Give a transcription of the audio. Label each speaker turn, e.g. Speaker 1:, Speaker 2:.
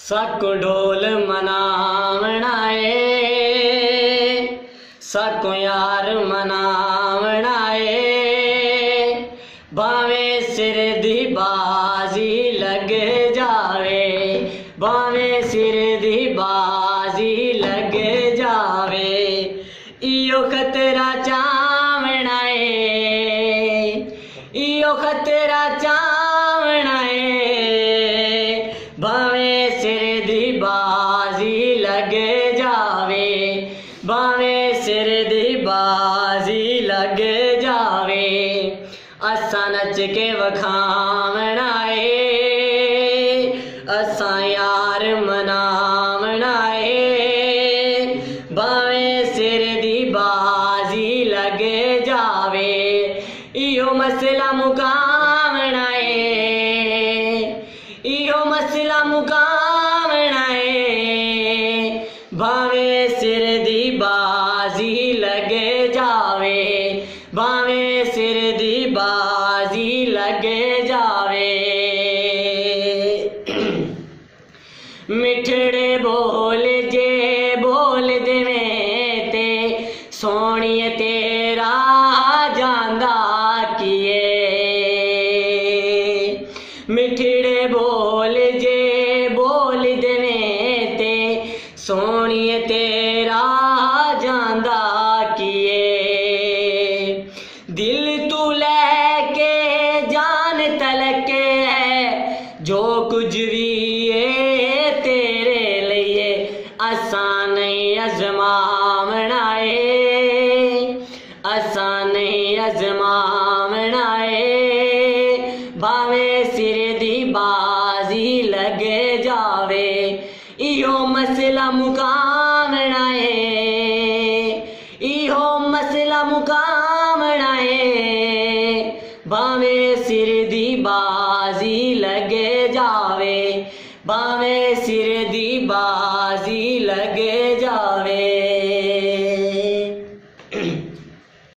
Speaker 1: साको ढोल मनावना है, साको यार मनावना है। भावे सिर दी बाजी लग जावे, भावे सिर दी बाजी लग जावे। इयो खतरा चावना है, इयो खतरा चावना है। भावे सिर दी बाजी लग जावे, भावे सिर दी बाजी लग जावे। असा नच के वखावना है, असा यार मनावना है। भावे सिर दी बाजी लग जावे, इहो मसला मुकावना है, इहो मसला मुकावना है। भावे सिर दी बाजी लग जावे, भावे सिर दी बाजी लग जावे। मिठड़े बोल जे बोल देवें ते सोहणिए तेरा जांदा किए। मिठड़े बोल जे बोल देवें ते सोहणिए तेरा जांदा किए। दिल तू लेके जान तलके है, जो कुछ भी है तेरे लिए। असा नहीं अजमावना है, असा नहीं अजमावना है। भावे सिर दी बाजी लग जावे, इहो मसला मुकावना है, इहो मसला मुकावना है। भावे सिर दी बाजी लग जावे, भावे सिर दी बाजी लग